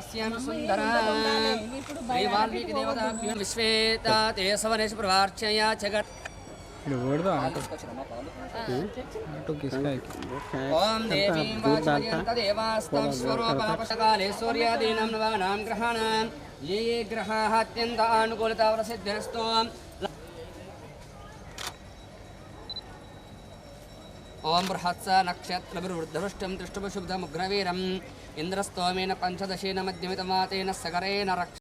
दास्यामि सुन्दराम् श्री वाल्मीकि देवताभ्यो विश्वेता ते सवनेश प्रवार्चया जगत् ओम देवीं वाचमयन्तदेवास्तं स्वरूपापशकाले सूर्यादीनां नवानां ग्रहाणां ये ये ग्रहाः अत्यन्तानुकूलतावरसिद्धिरस्तु ओम बृहत्स नक्षत्रभिर्वृद्धवृष्टं दृष्टुभशुब्धमुग्रवीरम् इन्द्रस्तोमेन पंचदशेन मध्यमितमातेन सकरेण रक्ष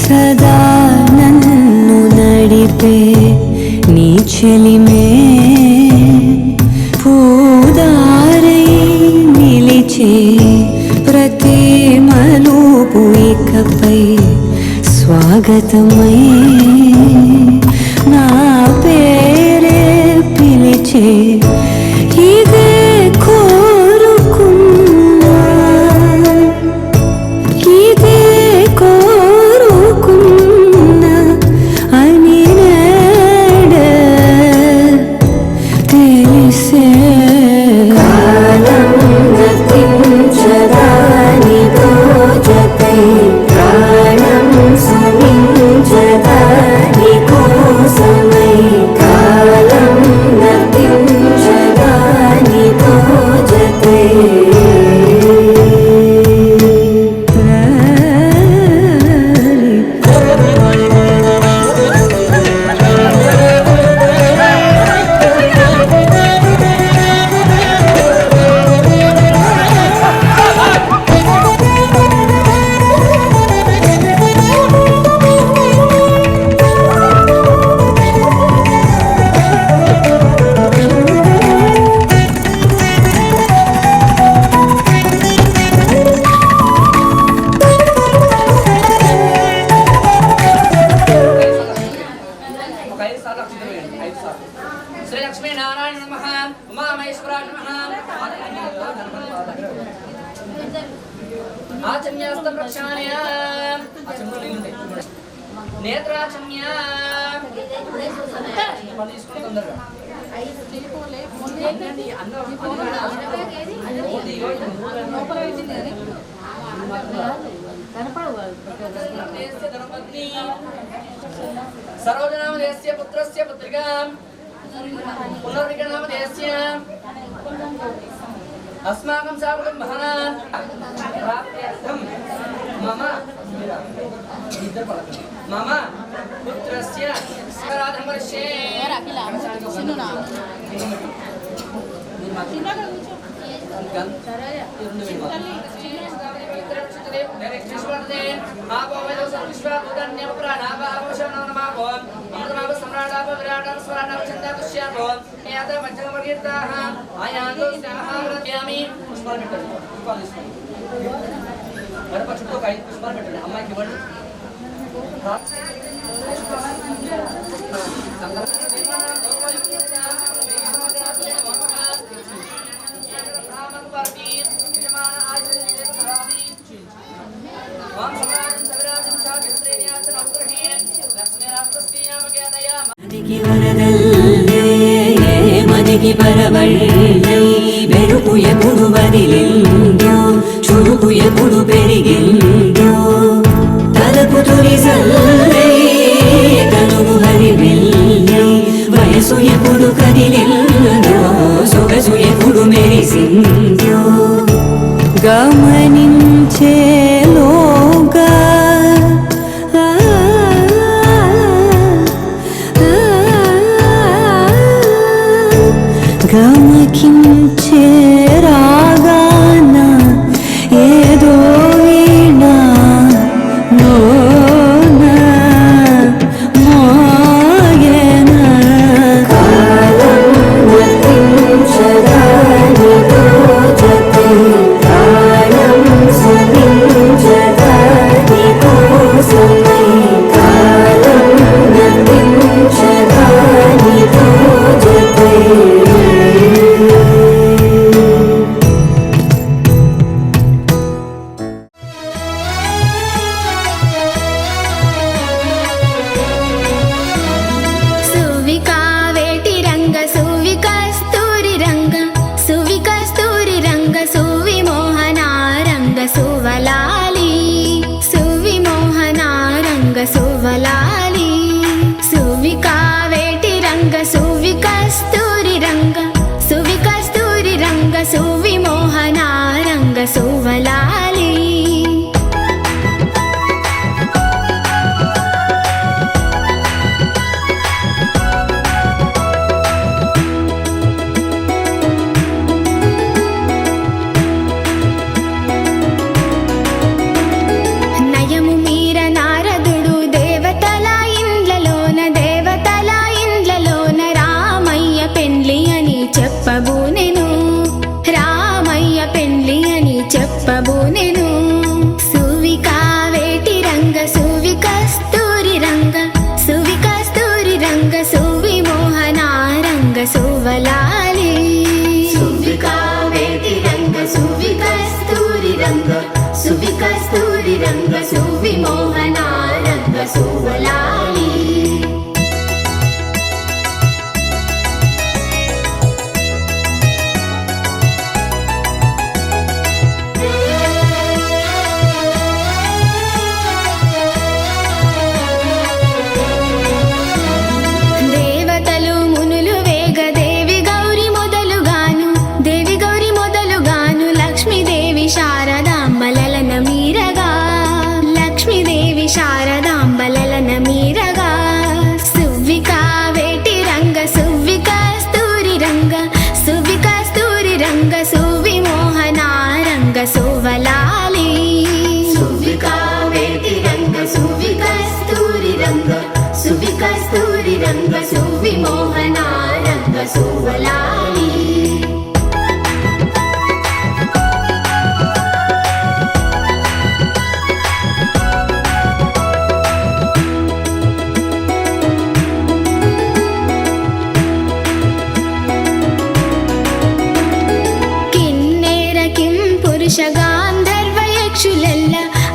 सदा नन्नु नडिपे नी चलिमे पूदारै निलिचे प्रति मलूपु इकपै स्वागतमै ना पेरे पिलिचे इदे कोरुकुन्ना इदे कोरुकुन्ना अनि नड తెలిసే కాలం గతించదాని దోజకై ప్రాణం సమించదాని కోసమై కాలం గతించ నేత్రాచమ్య తీసుకుని తొందరగా సరోజనామదేశస్య పుత్రస్య పుత్రికాం పునర్వికనామదేశస్య अस्माकं साकुलं महानान् प्राप्त्यर्थं मम पुत्रस्य स्मराधं वर्षे అమ్మాయికి ఇవ్వండి మదికి పరవళ్ళై మెరుపు ఎప్పుడు వదిలిందో చురుకు ఎప్పుడు పెరిగిందో తలపు తొలి సల్లై తనువు హరివిల్లై వయసు ఎప్పుడు కదిలిందో సొగసు ఎప్పుడు మెరిసిందో గమనించేలోగా గమకించే రాగాన ఏదో వీణా నోన మోయన కాలం వర్తించదానితో జతే కాలం సరించదాని కోసమై కాలం వర్తించదానితో జతే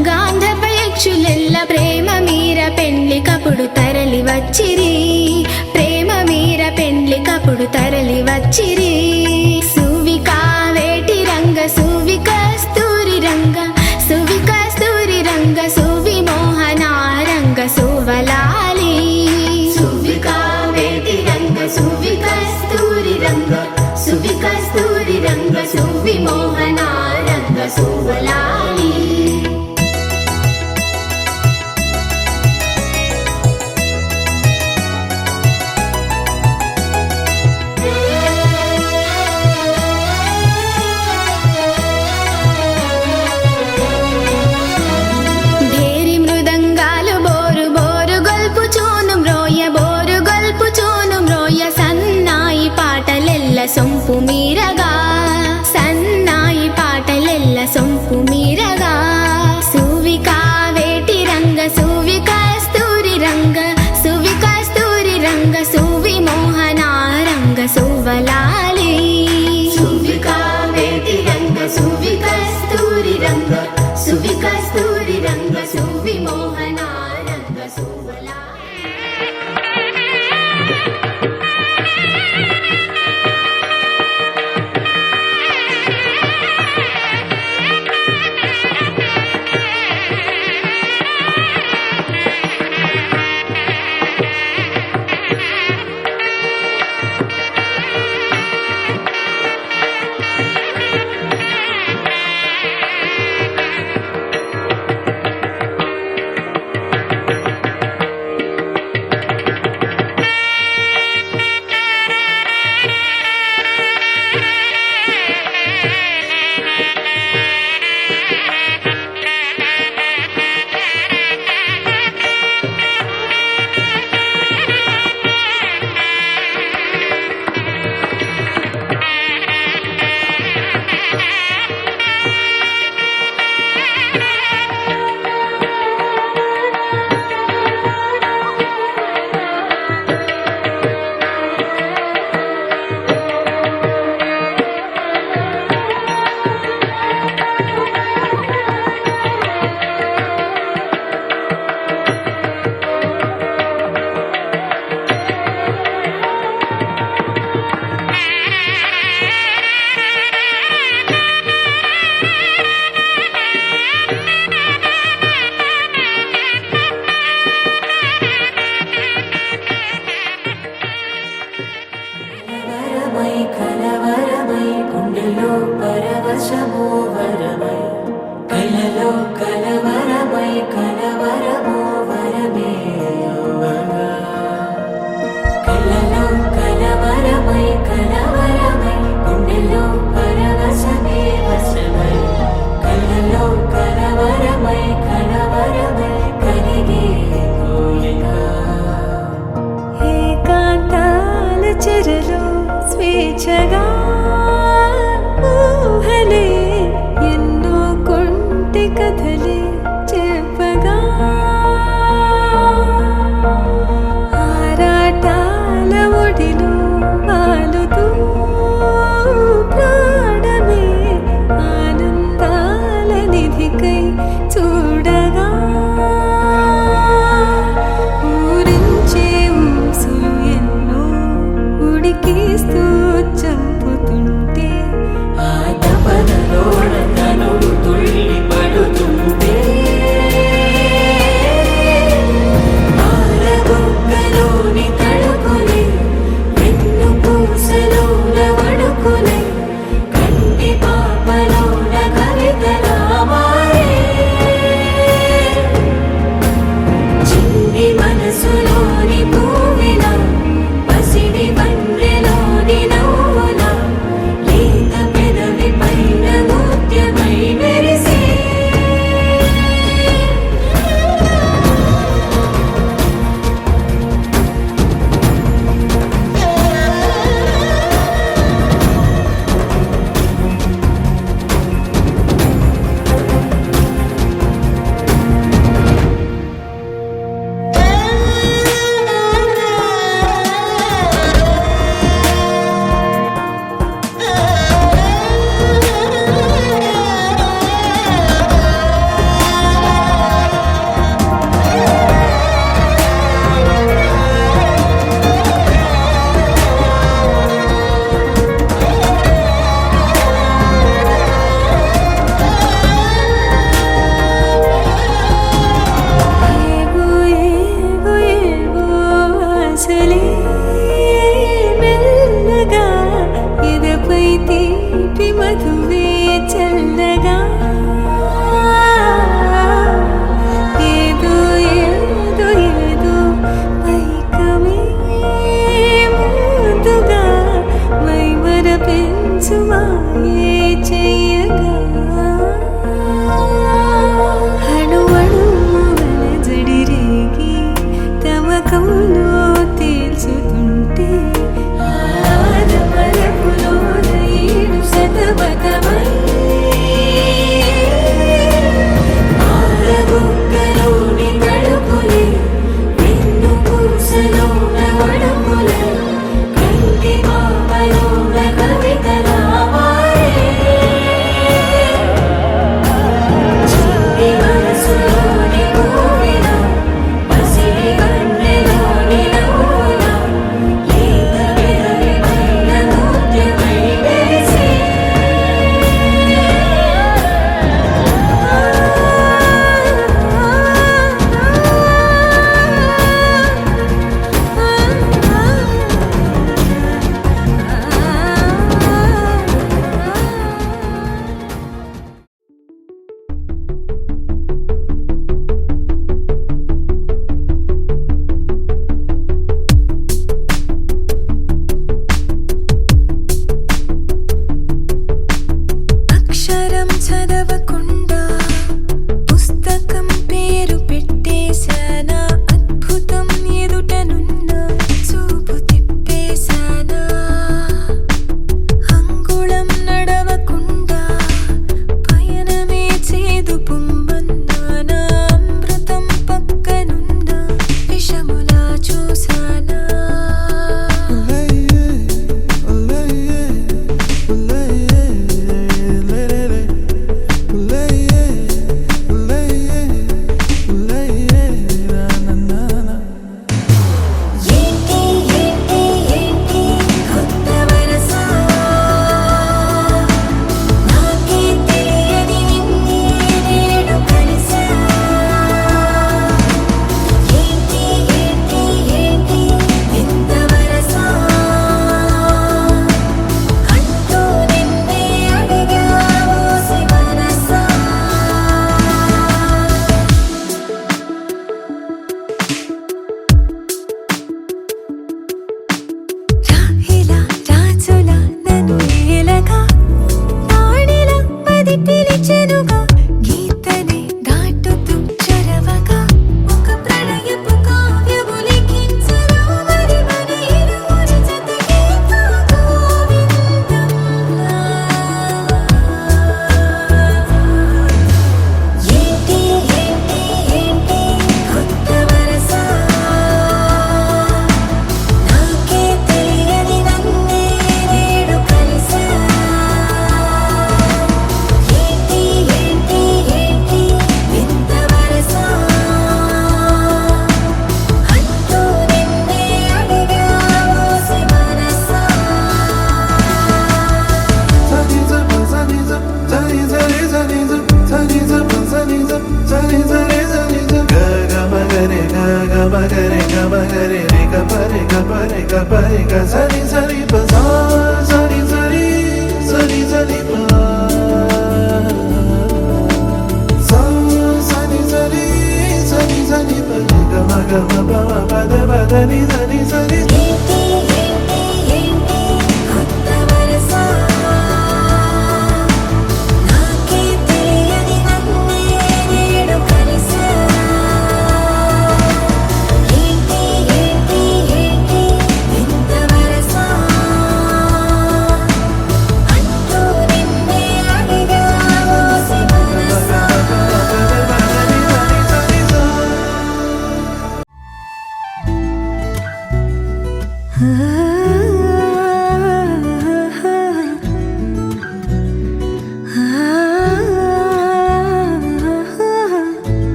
గాంధర్వ యక్షులెల్ల వారు తరలి వచ్చిరి సువికా వేటి రంగ సువి కస్తూరి రంగ సువి కస్తూరి రంగ సువి మోహన రంగ సువలాలి సువికా వేటి రంగ సువి కస్తూరి రంగ సువి కస్తూరి రంగ సువి మోహన రంగ సువలాలి సొంపు మీరగా సన్నాయి పాటలెల్ల సొంపు మీరగా సువికా వేటి రంగ సువి కస్తూరి రంగ సువి కస్తూరి రంగ సువి మోహన రంగ సువలాలి సువికా వేటి రంగ సువి కస్తూరి రంగ సువి కస్తూరి రంగ సువి మోహన రంగ సువలాలి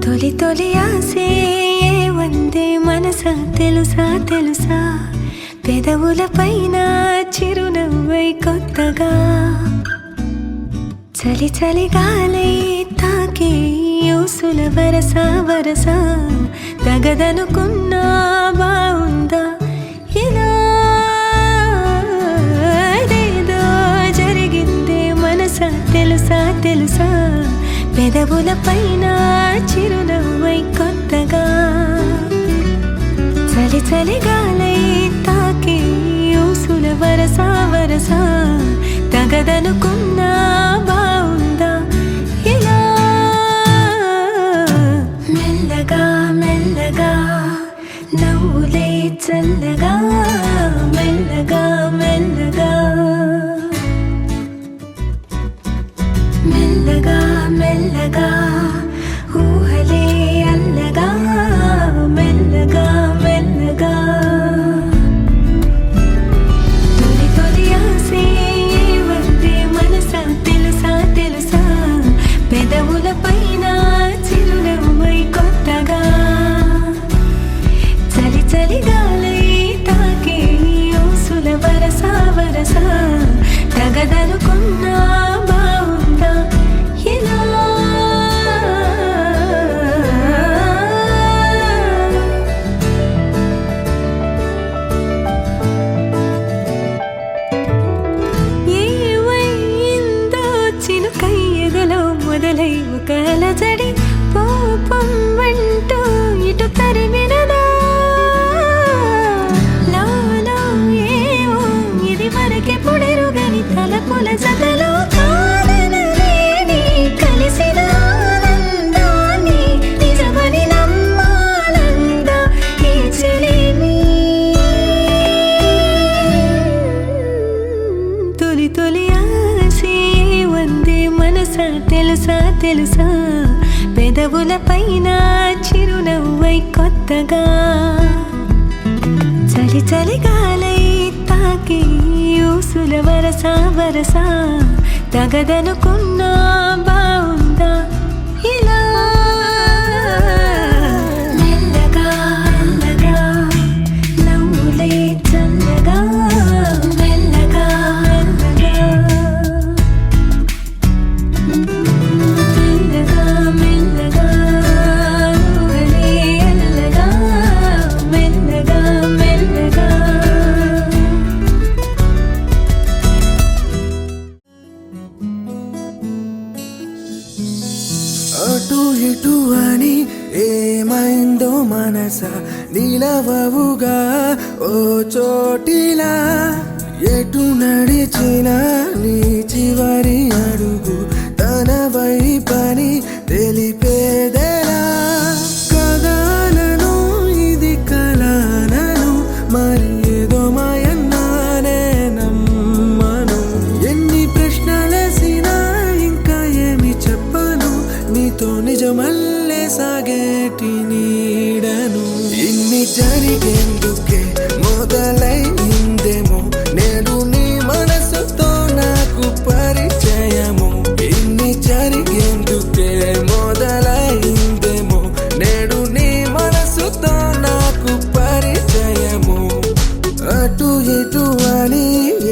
తొలి తొలి ఆసే వందే మనసా తెలుసా తెలుసా పెదవుల పైన చిరునవ్వై కొత్తగా చలి చలి గాలై తాకే యూసుల వరస వరస తగదనుకున్నా బావుందా ఇలా ఏదో జరిగిందే మనసా తెలుసా తెలుసా పెదవుల పైన చిరునవ్వై కొత్తగా చలి చలి గాలై తాకే ఊసుల వరస వరస తగదనుకున్నా బావుందా ఇలా మెల్లగా మెల్లగా నవ్వులే చల్లగా మెల్లగా మెల్లగా మెల్లగా మెల్లగా ఊహలే అల్లగా మెల్లగా మెల్లగా తొలి తొలి ఆసే వందే మనసా తెలుసా తెలుసా పెదవుల పైన చిరునవ్వై కొత్తగా చలి చలి గాలై తాకే ఊసుల వరస వరస తగదనుకున్నా బావుందా ఇలా ఏమైందో చినుకై ఎదలో మొదలై ఒక అలజడి పాపం అంటూ ఇటు తరిమినదా లాలో ఏమో ఇది వరకే పొడెరుగని తలపుల జతలో కాదనలేని కలిసిన ఆనందాన్ని నిజమని నమ్మాలందా ఈ చెలిమి తొలి తొలి ఆసే వందే మనసా తెలుసా తెలుసా పెదవుల పైన చిరునవ్వై కొత్తగా చలి చలి గాలై తాకి ఊసుల వరస వరస తగదనుకున్నా బావుందా ఇలా మెల్లగా మెల్లగా నవ్వులే చల్లగా మెల్లగా మెల్లగా మెల్లగా మెల్లగా ఊహలే అల్లగా మెల్లగా మెల్లగా అటు ఇటు అని ఏమైందో మనస నిలవవుగా ఓ చోటిలా ఎటు నడిచినా నీ చివరి అడుగు తన వైపని తెలిపేదెలా కథలను ఇది కలనను మరి ఏదో మాయన్నానే నమ్మను ఎన్ని ప్రశ్నలేసినా ఇంకా ఏమి చెప్పను నీతో నిజమల్లే సాగేటి నీడను ఇన్ని జరిగేందుకే మొదలైందేమో నేడు నీ మనసుతో నాకు పరిచయము ఇన్ని జరిగేందుకే మొదలైందేమో నేడు నీ మనసుతో నాకు పరిచయము అటు ఇటు అని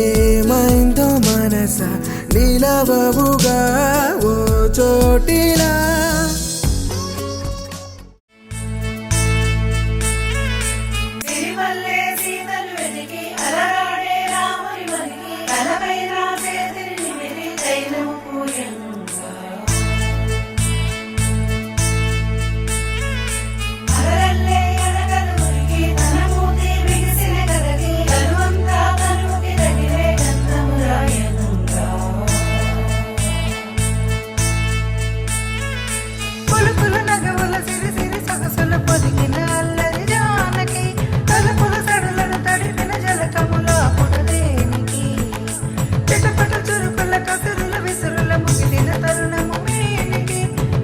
ఏమైందో మనస నిలవవుగా ఓ చోటిలా పొదిగిన అల్లరి జానకి తలుపుల సడులను తడిపిన జలకముల పుటదేనికి చిటపట చురుకుల కసురుల విసురుల ముగిలిన తరుణము మేనికి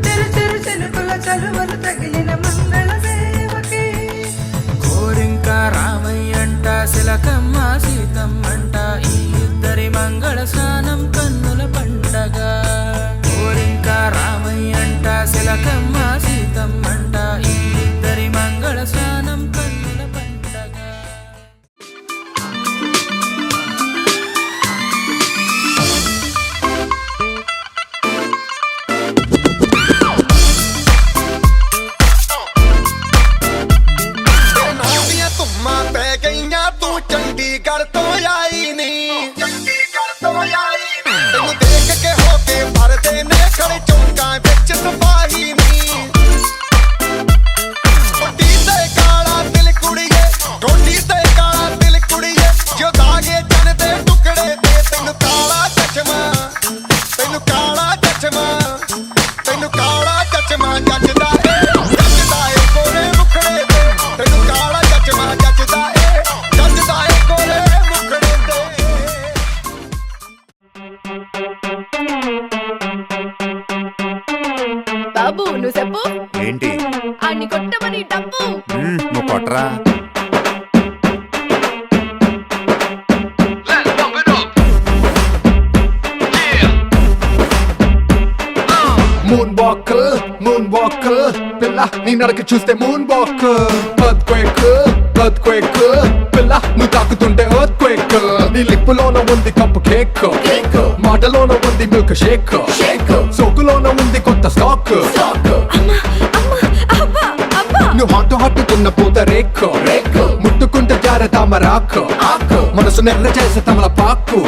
చెరు చెరు చెలుకుల చలువలు తగిలిన మంగళ సేవకి కోరింక రామయ్యంట శిలకమ్మ సీతమ్మంట ఈ ఇద్దరి మంగళ స్నానం కన్నుల పండగ కోరింక రామయ్యంట శిలకమ్మ సీతమ్మంట ఈ ఇద్దరి మంగళ స్నానం కన్నుల పండగ चंडीगढ़ तो आई नहीं तेनू देख के होके भरदे ने खड़े चौंका बिच सिपाही नहीं कोटी ते काला दिल कुड़िए कोटी ते काला दिल कुड़िए जो दागे चन दे टुकड़े दे तेनू काला चश्मा जचदा ए गोरे मुखड़े दे तेनू काला चश्मा जचदा ए బాబు నువ్వు చెప్పు ఏంటి అన్ని కొట్టమని డబ్బు నువ్వు కొట్టరా మూన్ వాక్ పిల్ల నీ నడక చూస్తే మూన్ వాక్ ఎర్త్క్వేక్ పిల్ల నువ్వు తాకుతుంటే ఎర్త్క్వేక్ నీ లిప్పులోన ఉంది కప్పు కేక్ మాటలోన ఉంది మిల్క్ షేక్ సోకులోన ఉంది కొత్త స్టాక్ నువ్వు హట్టుకున్న పూత రేక్ ముట్టుకుంటే జార తామరాకు మనసు నెర్ర చేసే తమల పాకు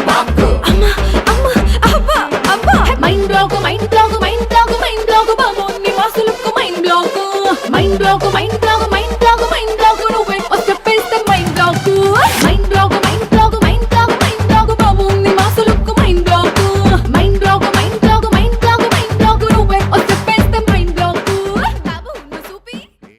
mind block mind block mind block mind block బాబు నీ వాసులకు మైండ్ బ్లాక్